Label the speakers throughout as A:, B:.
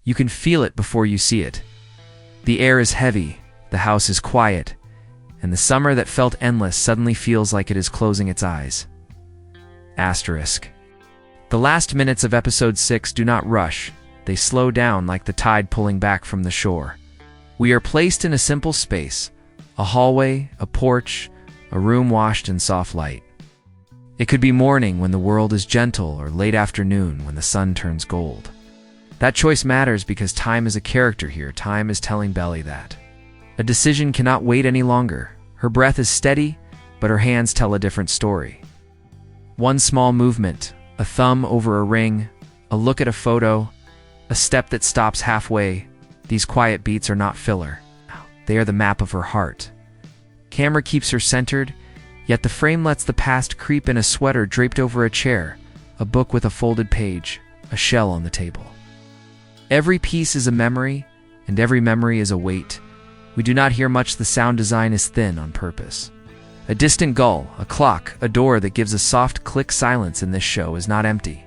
A: You can feel it before you see it. The air is heavy, the house is quiet, and the summer that felt endless suddenly feels like it is closing its eyes. Asterisk. The last minutes of episode 6 do not rush, they slow down like the tide pulling back from the shore. We are placed in a simple space, a hallway, a porch, a room washed in soft light. It could be morning when the world is gentle or late afternoon when the sun turns gold. That choice matters because time is a character here. Time is telling Belly that a decision cannot wait any longer. Her breath is steady, but her hands tell a different story. One small movement, a thumb over a ring, a look at a photo, a step that stops halfway. These quiet beats are not filler. They are the map of her heart. Camera keeps her centered, yet the frame lets the past creep in. A sweater draped over a chair, a book with a folded page, a shell on the table. Every piece is a memory, and every memory is a weight. We do not hear much. The sound design is thin on purpose. A distant gull, a clock, a door that gives a soft click. Silence in this show is not empty.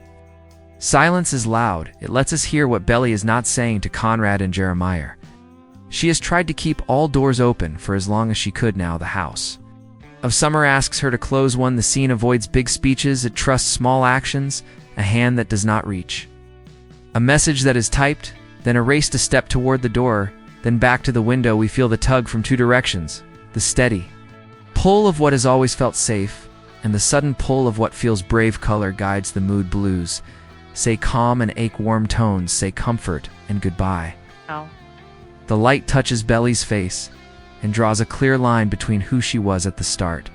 A: Silence is loud. It lets us hear what Belly is not saying to Conrad and Jeremiah. She has tried to keep all doors open for as long as she could. Now the house of summer asks her to close one. The scene avoids big speeches. It trusts small actions, a hand that does not reach. A message that is typed, then erased. A step toward the door, then back to the window. We feel the tug from two directions, the steady pull of what has always felt safe, and the sudden pull of what feels brave. Color guides the mood. Blues say calm and ache. Warm tones say comfort and goodbye.
B: Ow.
A: The light touches Belly's face and draws a clear line between who she was at the start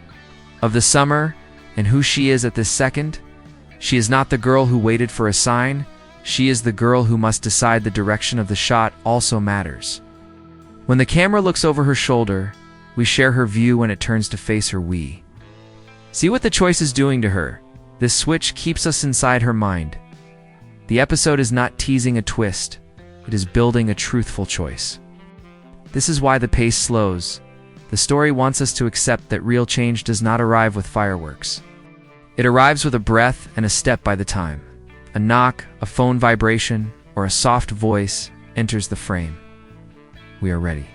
A: of the summer and who she is at this second. She is not the girl who waited for a sign. She is the girl who must decide. The direction of the shot also matters. When the camera looks over her shoulder, we share her view. When it turns to face her, we see what the choice is doing to her. This switch keeps us inside her mind. The episode is not teasing a twist. It is building a truthful choice. This is why the pace slows. The story wants us to accept that real change does not arrive with fireworks. It arrives with a breath and a step. By the time a knock, a phone vibration, or a soft voice enters the frame, we are ready.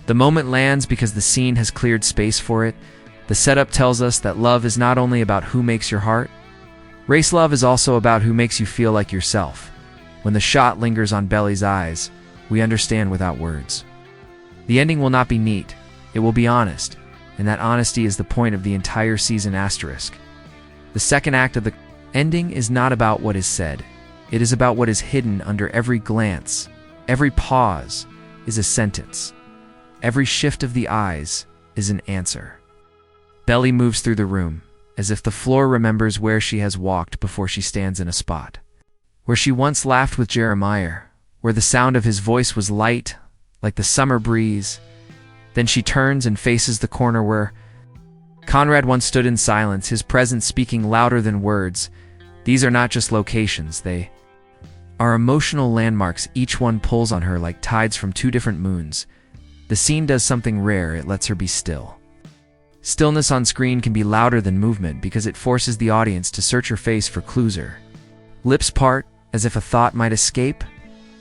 A: The moment lands because the scene has cleared space for it. The setup tells us that love is not only about who makes your heart race. Love is also about who makes you feel like yourself. When the shot lingers on Belly's eyes, we understand without words. The ending will not be neat. It will be honest, and that honesty is the point of the entire season. Asterisk. The second act of the ending is not about what is said. It is about what is hidden under every glance. Every pause is a sentence. Every shift of the eyes is an answer. Belly moves through the room, as if the floor remembers where she has walked before she stands in a spot where she once laughed with Jeremiah, where the sound of his voice was light, like the summer breeze. Then she turns and faces the corner where Conrad once stood in silence, his presence speaking louder than words. These are not just locations, they are emotional landmarks. Each one pulls on her like tides from two different moons. The scene does something rare. It lets her be still. Stillness on screen can be louder than movement because it forces the audience to search her face for clues. Her lips part, as if a thought might escape,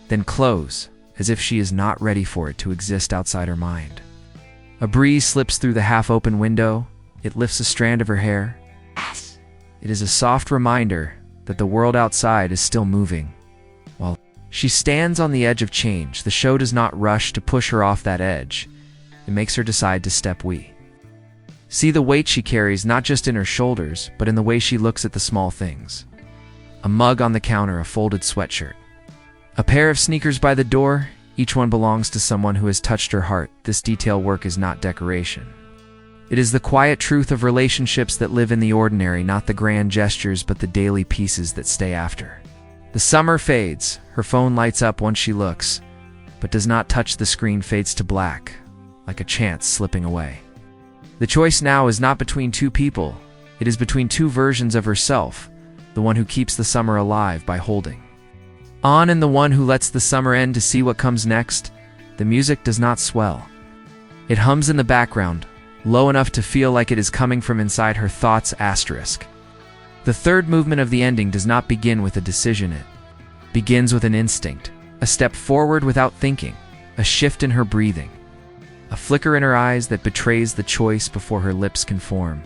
A: then close, as if she is not ready for it to exist outside her mind. A breeze slips through the half-open window. It lifts a strand of her hair. It is a soft reminder that the world outside is still moving. While she stands on the edge of change, the show does not rush to push her off that edge. It makes her decide to step. We see the weight she carries, not just in her shoulders, but in the way she looks at the small things. A mug on the counter, a folded sweatshirt, a pair of sneakers by the door. Each one belongs to someone who has touched her heart. This detail work is not decoration. It is the quiet truth of relationships that live in the ordinary, not the grand gestures, but the daily pieces that stay after. The summer fades. Her phone lights up once she looks, but does not touch the screen. Fades to black, like a chance slipping away. The choice now is not between two people. It is between two versions of herself. The one who keeps the summer alive by holding on, and the one who lets the summer end to see what comes next. The music does not swell. It hums in the background, low enough to feel like it is coming from inside her thoughts. Asterisk. The third movement of the ending does not begin with a decision. It begins with an instinct, A step forward without thinking, a shift in her breathing, a flicker in her eyes that betrays the choice before her lips can form.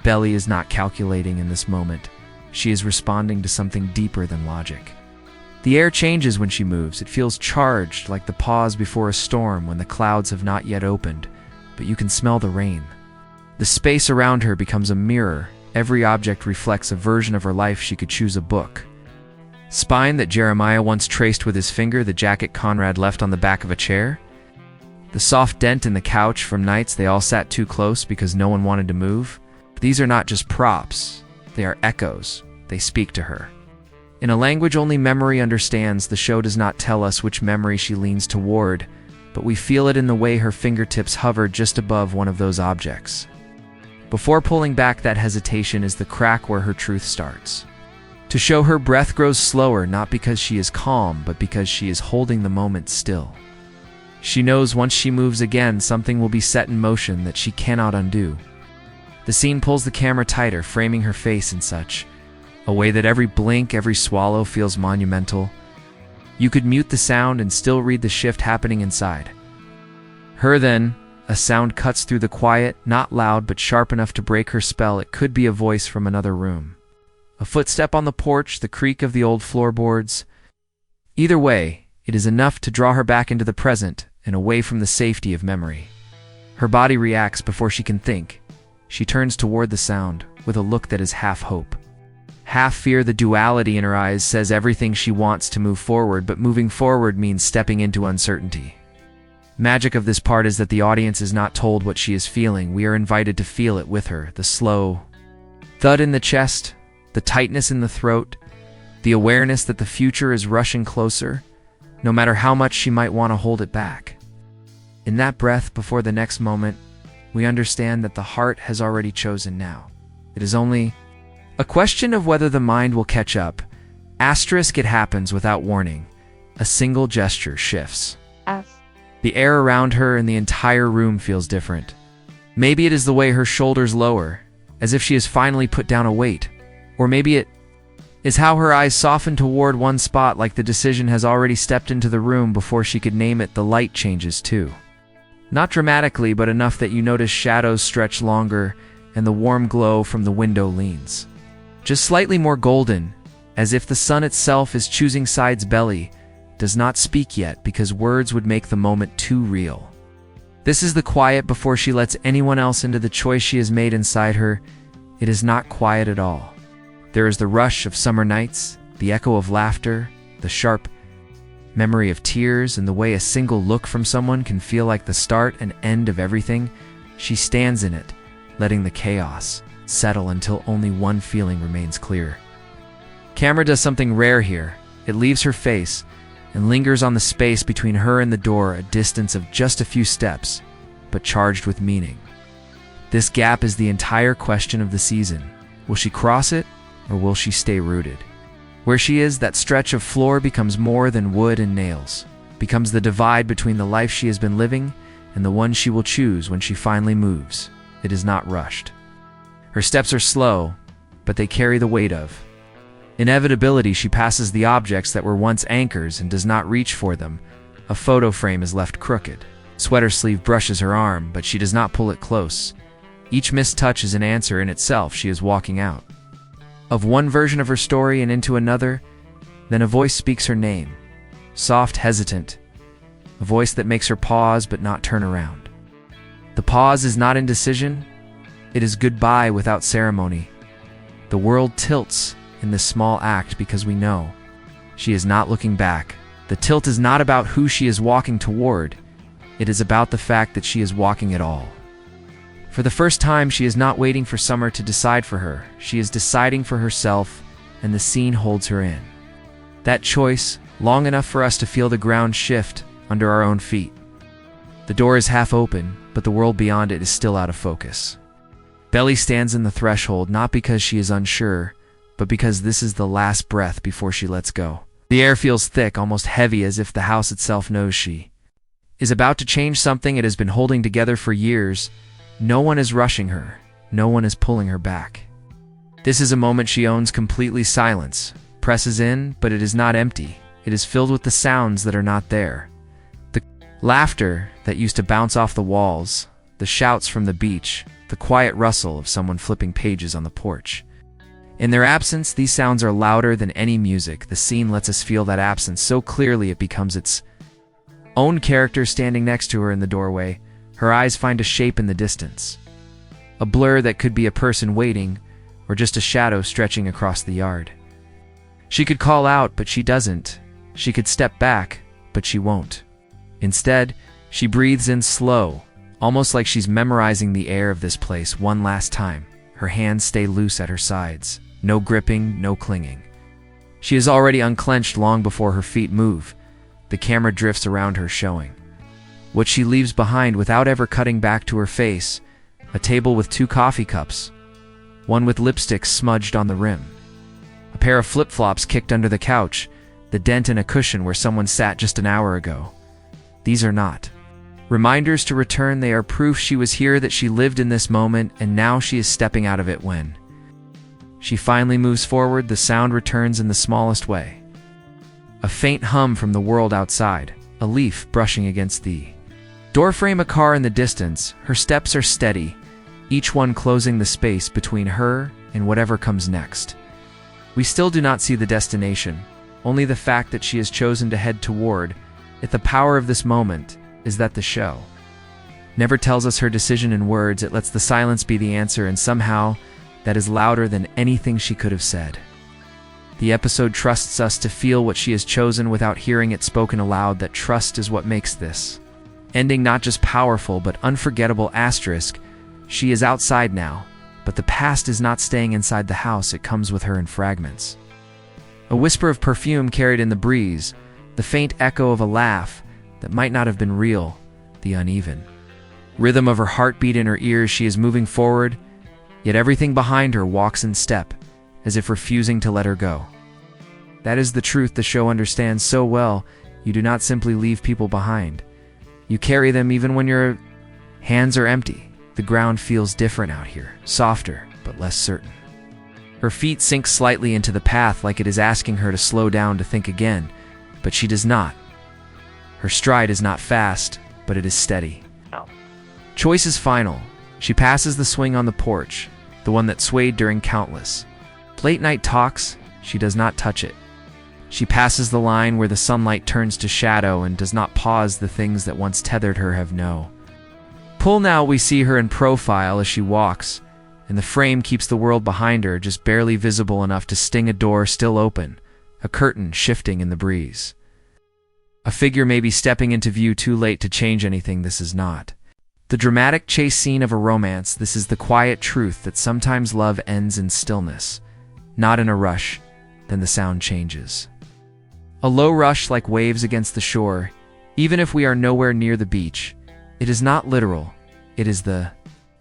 A: Belly is not calculating in this moment. She is responding to something deeper than logic. The air changes when she moves. It feels charged, like the pause before a storm when the clouds have not yet opened, but you can smell the rain. The space around her becomes a mirror. Every object reflects a version of her life. She could choose a book. Spine that Jeremiah once traced with his finger, the jacket Conrad left on the back of a chair, the soft dent in the couch from nights they all sat too close because no one wanted to move. These are not just props, they are echoes. They speak to her. In a language only memory understands, the show does not tell us which memory she leans toward, but we feel it in the way her fingertips hover just above one of those objects. Before pulling back, that hesitation is the crack where her truth starts. To show, her breath grows slower, not because she is calm, but because she is holding the moment still. She knows once she moves again, something will be set in motion that she cannot undo. The scene pulls the camera tighter, framing her face in such a way that every blink, every swallow feels monumental. You could mute the sound and still read the shift happening inside her. Then, a sound cuts through the quiet, not loud but sharp enough to break her spell. It could be a voice from another room, a footstep on the porch, the creak of the old floorboards. Either way, it is enough to draw her back into the present and away from the safety of memory. Her body reacts before she can think. She turns toward the sound with a look that is half hope, half fear. The duality in her eyes says everything. She wants to move forward, but moving forward means stepping into uncertainty. Magic of this part is that the audience is not told what she is feeling. We are invited to feel it with her. The slow thud in the chest, the tightness in the throat, the awareness that the future is rushing closer, no matter how much she might want to hold it back. In that breath before the next moment, we understand that the heart has already chosen now. It is only a question of whether the mind will catch up. Asterisk, it happens without warning. A single gesture shifts. The air around her and the entire room feels different. Maybe it is the way her shoulders lower, as if she has finally put down a weight. Or maybe it is how her eyes soften toward one spot, like the decision has already stepped into the room before she could name it. The light changes too. Not dramatically, but enough that you notice shadows stretch longer and the warm glow from the window leans just slightly more golden, as if the sun itself is choosing sides. Belly does not speak yet because words would make the moment too real. This is the quiet before she lets anyone else into the choice she has made inside her. It is not quiet at all. There is the rush of summer nights, the echo of laughter, the sharp memory of tears, and the way a single look from someone can feel like the start and end of everything. She stands in it, letting the chaos settle until only one feeling remains clear. Camera does something rare here. It leaves her face and lingers on the space between her and the door, a distance of just a few steps, but charged with meaning. This gap is the entire question of the season. Will she cross it, or will she stay rooted? Where she is, that stretch of floor becomes more than wood and nails, becomes the divide between the life she has been living and the one she will choose when she finally moves. It is not rushed. Her steps are slow, but they carry the weight of inevitability. She passes the objects that were once anchors and does not reach for them. A photo frame is left crooked. Sweater sleeve brushes her arm, but she does not pull it close. Each missed touch is an answer in itself. She is walking out of one version of her story and into another. Then a voice speaks her name, soft, hesitant, a voice that makes her pause but not turn around. The pause is not indecision, it is goodbye without ceremony. The world tilts in this small act because we know she is not looking back. The tilt is not about who she is walking toward, it is about the fact that she is walking at all. For the first time, she is not waiting for summer to decide for her. She is deciding for herself, and the scene holds her in that choice long enough for us to feel the ground shift under our own feet. The door is half open, but the world beyond it is still out of focus. Belly stands in the threshold, not because she is unsure, but because this is the last breath before she lets go. The air feels thick, almost heavy, as if the house itself knows she is about to change something it has been holding together for years. No one is rushing her. No one is pulling her back. This is a moment she owns completely. Silence presses in, but it is not empty. It is filled with the sounds that are not there. The laughter that used to bounce off the walls, the shouts from the beach, the quiet rustle of someone flipping pages on the porch. In their absence, these sounds are louder than any music. The scene lets us feel that absence so clearly it becomes its own character standing next to her in the doorway. Her eyes find a shape in the distance. A blur that could be a person waiting, or just a shadow stretching across the yard. She could call out, but she doesn't. She could step back, but she won't. Instead, she breathes in slow, almost like she's memorizing the air of this place one last time. Her hands stay loose at her sides. No gripping, no clinging. She is already unclenched long before her feet move. The camera drifts around her, showing what she leaves behind without ever cutting back to her face. A table with 2 coffee cups, one with lipstick smudged on the rim. A pair of flip-flops kicked under the couch, the dent in a cushion where someone sat just an hour ago. These are not reminders to return. They are proof she was here, that she lived in this moment, and now she is stepping out of it. When she finally moves forward, the sound returns in the smallest way. A faint hum from the world outside, a leaf brushing against the doorframe, a car in the distance. Her steps are steady, each one closing the space between her and whatever comes next. We still do not see the destination, only the fact that she has chosen to head toward it. The power of this moment is that the show never tells us her decision in words. It lets the silence be the answer, and somehow that is louder than anything she could have said. The episode trusts us to feel what she has chosen without hearing it spoken aloud. That trust is what makes this ending not just powerful but unforgettable. Asterisk, she is outside now, but the past is not staying inside the house. It comes with her in fragments. A whisper of perfume carried in the breeze, the faint echo of a laugh that might not have been real, the uneven rhythm of her heartbeat in her ears. She is moving forward, yet everything behind her walks in step, as if refusing to let her go. That is the truth the show understands so well. You do not simply leave people behind. You carry them even when your hands are empty. The ground feels different out here, softer but less certain. Her feet sink slightly into the path, like it is asking her to slow down, to think again, but she does not. Her stride is not fast, but it is steady. Choice is final. She passes the swing on the porch, the one that swayed during countless late-night talks. She does not touch it. She passes the line where the sunlight turns to shadow and does not pause. The things that once tethered her have no pull now. We see her in profile as she walks, and the frame keeps the world behind her just barely visible enough to sting. A door still open, a curtain shifting in the breeze. A figure may be stepping into view, too late to change anything. This is not the dramatic chase scene of a romance. This is the quiet truth that sometimes love ends in stillness, not in a rush. Then the sound changes. A low rush, like waves against the shore, even if we are nowhere near the beach. It is not literal. It is the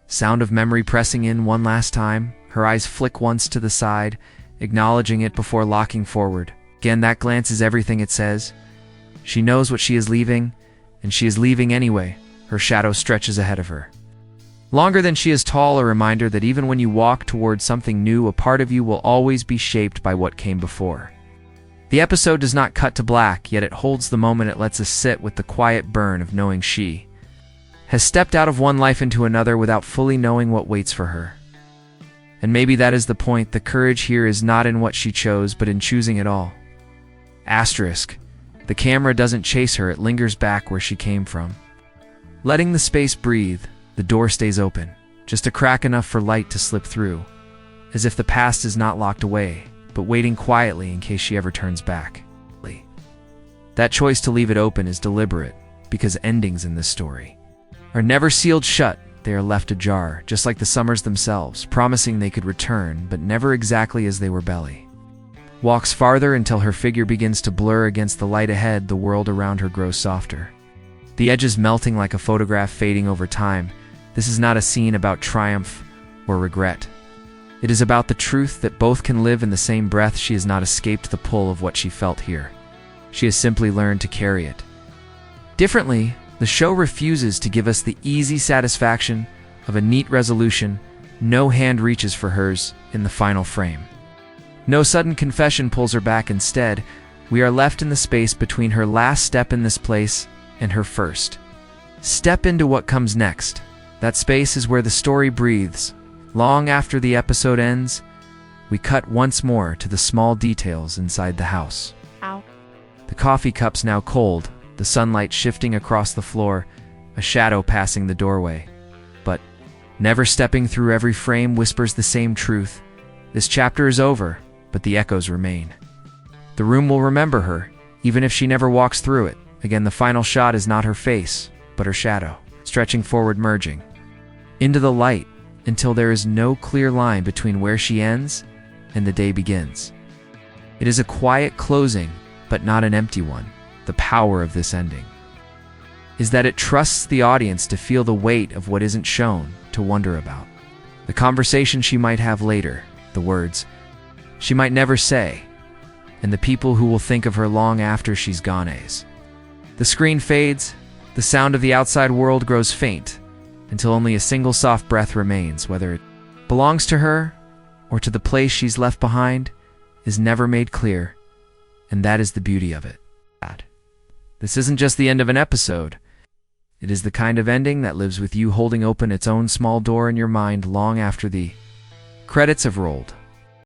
A: sound of memory pressing in one last time. Her eyes flick once to the side, acknowledging it before locking forward. Again, that glance is everything it says. She knows what she is leaving, and she is leaving anyway. Her shadow stretches ahead of her, longer than she is tall, a reminder that even when you walk towards something new, a part of you will always be shaped by what came before. The episode does not cut to black, yet it holds the moment. It lets us sit with the quiet burn of knowing she has stepped out of one life into another without fully knowing what waits for her. And maybe that is the point. The courage here is not in what she chose, but in choosing it all. Asterisk, the camera doesn't chase her, it lingers back where she came from. Letting the space breathe, the door stays open, just a crack enough for light to slip through, as if the past is not locked away, but waiting quietly in case she ever turns back. That choice to leave it open is deliberate, because endings in this story are never sealed shut. They are left ajar, just like the summers themselves, promising they could return, but never exactly as they were. Belly walks farther until her figure begins to blur against the light ahead. The world around her grows softer, the edges melting like a photograph fading over time. This is not a scene about triumph or regret. It is about the truth that both can live in the same breath. She has not escaped the pull of what she felt here. She has simply learned to carry it differently. The show refuses to give us the easy satisfaction of a neat resolution. No hand reaches for hers in the final frame. No sudden confession pulls her back. Instead, We are left in the space between her last step in this place and her first. Step into what comes next. That space is where the story breathes. Long after the episode ends, we cut once more to the small details inside the house.
B: Ow.
A: The coffee cup's now cold, the sunlight shifting across the floor, a shadow passing the doorway. But never stepping through every frame whispers the same truth. This chapter is over, but the echoes remain. The room will remember her, even if she never walks through it. Again, the final shot is not her face, but her shadow, stretching forward, merging into the light until there is no clear line between where she ends and the day begins. It is a quiet closing, but not an empty one. The power of this ending is that it trusts the audience to feel the weight of what isn't shown, to wonder about the conversation she might have later, the words she might never say, and the people who will think of her long after she's gone. The screen fades, the sound of the outside world grows faint, until only a single soft breath remains. Whether it belongs to her or to the place she's left behind is never made clear, and that is the beauty of it. This isn't just the end of an episode. It is the kind of ending that lives with you, holding open its own small door in your mind long after the credits have rolled.